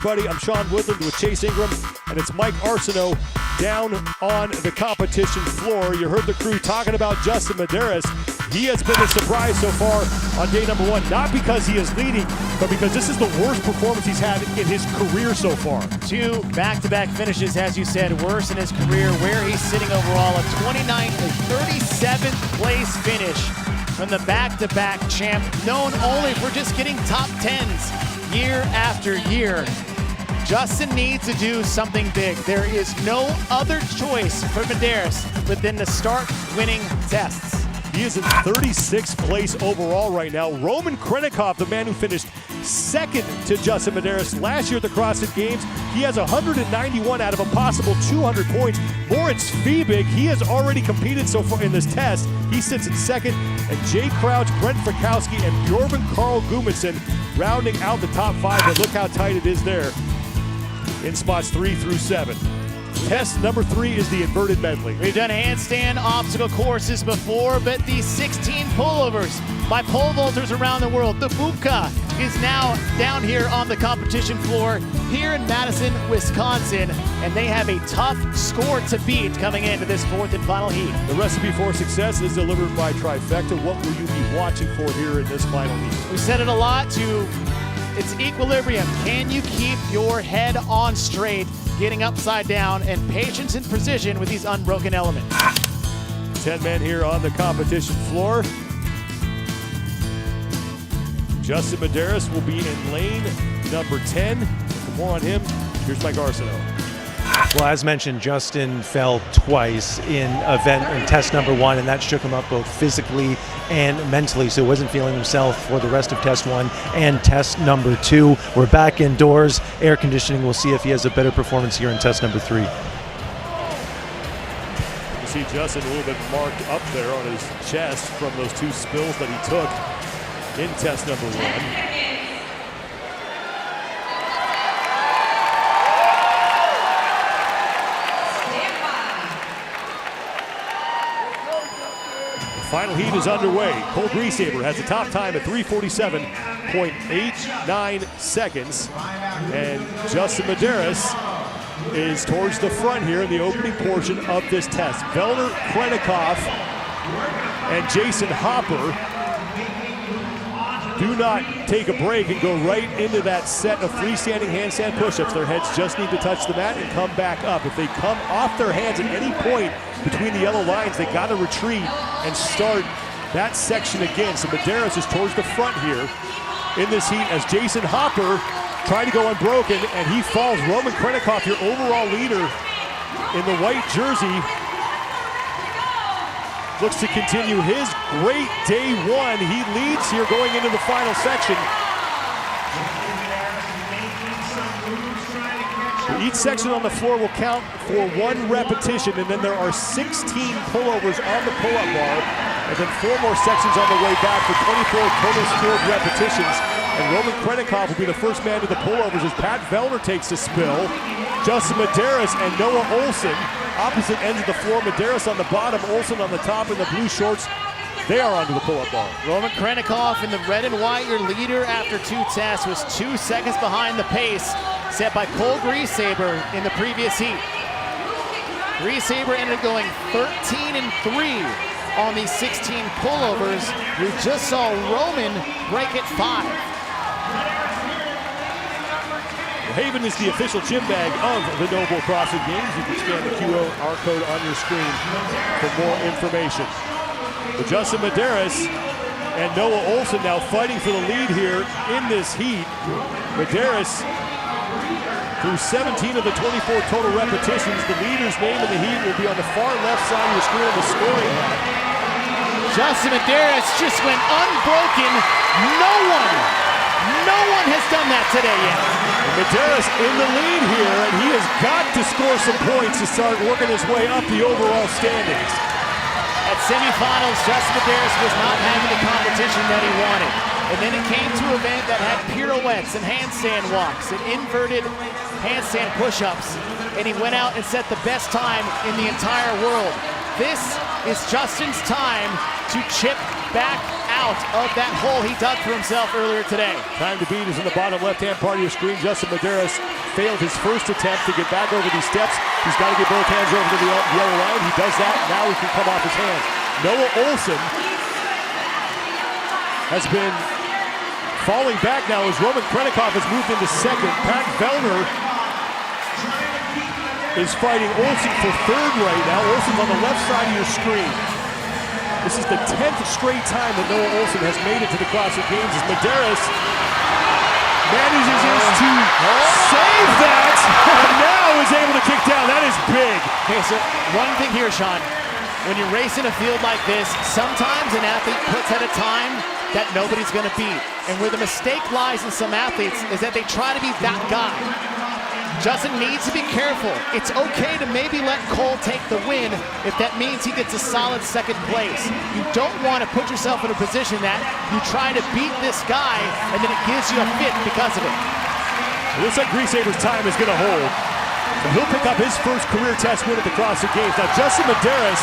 Buddy, I'm Sean Woodland with Chase Ingram, and it's Mike Arsenault down on the competition floor. You heard the crew talking about Justin Medeiros. He has been a surprise so far on day number one, not because he is leading, but because this is the worst performance he's had in his career so far. 2 back-to-back finishes, as you said, worse in his career, where he's sitting overall a 29th and 37th place finish from the back-to-back champ, known only for just getting top 10s year after year. Justin needs to do something big. There is no other choice for Medeiros but than to start winning tests. He is in 36th place overall right now. Roman Krenikov, the man who finished second to Justin Medeiros last year at the CrossFit Games, he has 191 out of a possible 200 points. Moritz Fiebig, he has already competed so far in this test. He sits in second, and Jay Crouch, Brent Fikowski, and Bjorn Carl Gudmundsson rounding out the top 5. But look how tight it is there in spots 3 through 7. Test number 3 is the inverted medley. We've done handstand obstacle courses before, but these 16 pullovers by pole vaulters around the world. The Bubka is now down here on the competition floor here in Madison, Wisconsin, and they have a tough score to beat coming into this 4th and final heat. The recipe for success is delivered by Trifecta. What will you be watching for here in this final heat? We said it a lot too. It's equilibrium. Can you keep your head on straight, getting upside down, and patience and precision with these unbroken elements? 10 men here on the competition floor. Justin Medeiros will be in lane number 10. For more on him, here's Mike Arsenault. Well, as mentioned, Justin fell twice in test number 1, and that shook him up both physically and mentally, so he wasn't feeling himself for the rest of test 1 and test number 2. We're back indoors, air conditioning. We'll see if he has a better performance here in test number 3. You see Justin a little bit marked up there on his chest from those 2 spills that he took in test number 1. Final heat is underway. Cole Griesaber has the top time at 3:47.89 seconds. And Justin Medeiros is towards the front here in the opening portion of this test. Velner Krenikov and Jason Hopper do not take a break and go right into that set of freestanding handstand push-ups. Their heads just need to touch the mat and come back up. If they come off their hands at any point between the yellow lines, they got to retreat and start that section again. So Medeiros is towards the front here in this heat as Jason Hopper tried to go unbroken, and he falls. Roman Krenikov, your overall leader in the white jersey, looks to continue his great day 1. He leads here going into the final section. Each section on the floor will count for 1 repetition, and then there are 16 pullovers on the pull-up bar, and then 4 more sections on the way back for 24 total scored repetitions. And Roman Krenikov will be the first man to the pullovers as Pat Velner takes a spill. Justin Medeiros and Noah Olson, opposite ends of the floor. Medeiros on the bottom, Olson on the top in the blue shorts. They are onto the pull-up bar. Roman Krenikov in the red and white, your leader after 2 tests, was 2 seconds behind the pace set by Cole Griesaber in the previous heat. Griesaber ended up going 13-3 on these 16 pullovers. We just saw Roman break at 5. Haven is the official gym bag of the Noble CrossFit Games. You can scan the QR code on your screen for more information. But Justin Medeiros and Noah Olson now fighting for the lead here in this heat. Medeiros through 17 of the 24 total repetitions. The leader's name in the heat will be on the far left side of your screen on the scoring map. Justin Medeiros just went unbroken. No one has done that today yet. Medeiros in the lead here, and he has got to score some points to start working his way up the overall standings. At semifinals, Justin Medeiros was not having the competition that he wanted. And then it came to an event that had pirouettes and handstand walks and inverted handstand push-ups. And he went out and set the best time in the entire world. This is Justin's time to chip back out of that hole he dug for himself earlier today. Time to beat is in the bottom left-hand part of your screen. Justin Medeiros failed his first attempt to get back over these steps. He's got to get both hands over to the yellow line. He does that. Now he can come off his hands. Noah Olson has been falling back now as Roman Krennikov has moved into second. Pat Vellner is fighting Olson for third right now. Olson's on the left side of your screen. This is the 10th straight time that Noah Olson has made it to the CrossFit Games as Medeiros manages to save that and now is able to kick down. That is big. Okay, so one thing here, Sean. When you race in a field like this, sometimes an athlete puts at a time that nobody's going to beat. And where the mistake lies in some athletes is that they try to be that guy. Justin needs to be careful. It's okay to maybe let Cole take the win if that means he gets a solid second place. You don't want to put yourself in a position that you try to beat this guy and then it gives you a fit because of it. It looks like Grisaber's time is going to hold. So he'll pick up his first career test win at the CrossFit Games. Now Justin Medeiros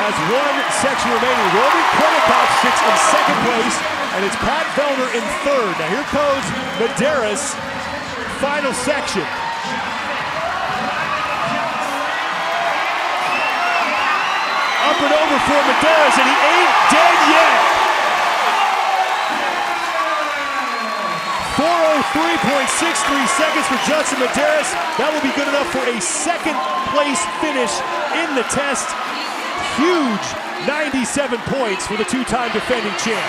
has one section remaining. Roman Krennikov sits in second place, and it's Pat Vellner in third. Now here goes Medeiros, final section. Up and over for Medeiros, and he ain't dead yet. 4:03.63 seconds for Justin Medeiros. That will be good enough for a second place finish in the test. Huge 97 points for the two-time defending champ.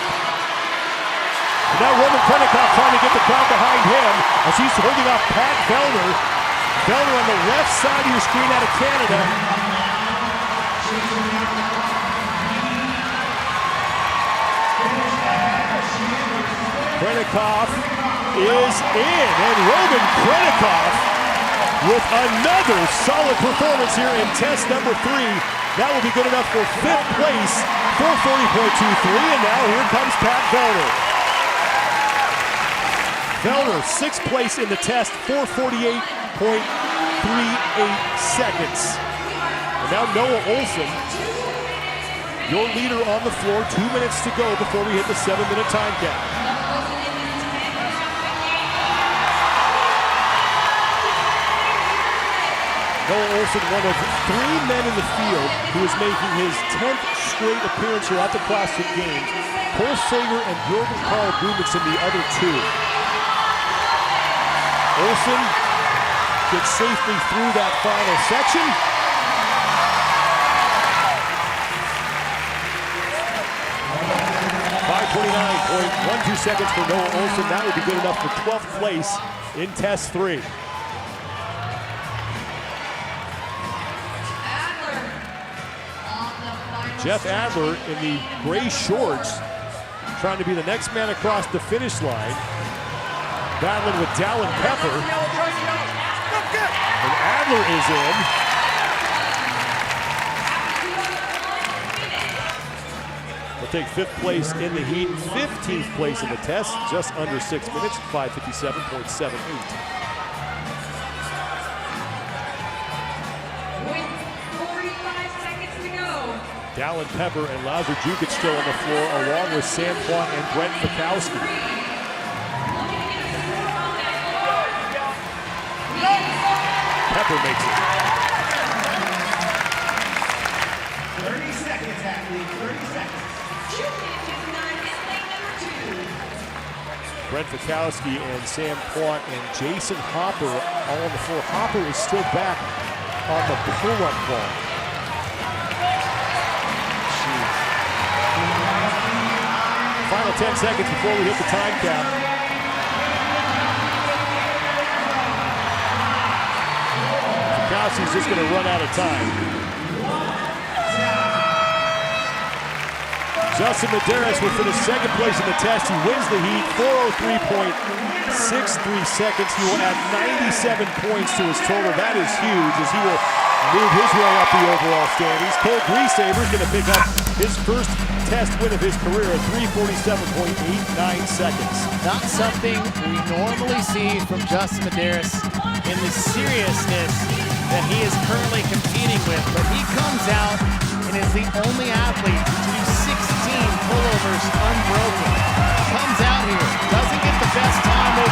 And now Roman Krennikov trying to get the crowd behind him as he's holding off Pat Vellner. Vellner on the left side of your screen out of Canada. Krennikov is in, and Roman Krennikov with another solid performance here in test number 3. That will be good enough for 5th place, 4:40.23, and now here comes Pat Vellner. Vellner, 6th place in the test, 4:48.38 seconds. And now Noah Olson, your leader on the floor, 2 minutes to go before we hit the 7-minute time cap. Noah Olson, one of 3 men in the field who is making his 10th straight appearance here at the CrossFit Games. Cole Sager and Jordan Carl Gudmundsson, the other 2. Olson gets safely through that final section. .529.12 seconds for Noah Olson. That would be good enough for 12th place in test 3. Jeff Adler in the gray shorts, trying to be the next man across the finish line. Battling with Dallin Pepper. And Adler is in. He'll take 5th place in the heat, 15th place in the test, just under 6 minutes, 5:57.78. Dallin Pepper and Lazar Jukic still on the floor, along with Sam Plot and Brent Fikowski. Pepper makes it. 30 seconds, athlete, 30 seconds. Brent Fikowski and Sam Plot and Jason Hopper all on the floor. Hopper is still back on the pull-up ball. Final 10 seconds before we hit the time cap. Fikowski's just going to run out of time. Justin Medeiros will finish 2nd place in the test. He wins the heat, 4:03.63 seconds. He will add 97 points to his total. That is huge as he will move his way up the overall standings. Cole Grisaber is going to pick up his first test win of his career at 3:47.89 seconds. Not something we normally see from Justin Medeiros in the seriousness that he is currently competing with, but he comes out and is the only athlete to do 16 pullovers unbroken. Comes out here, doesn't get the best time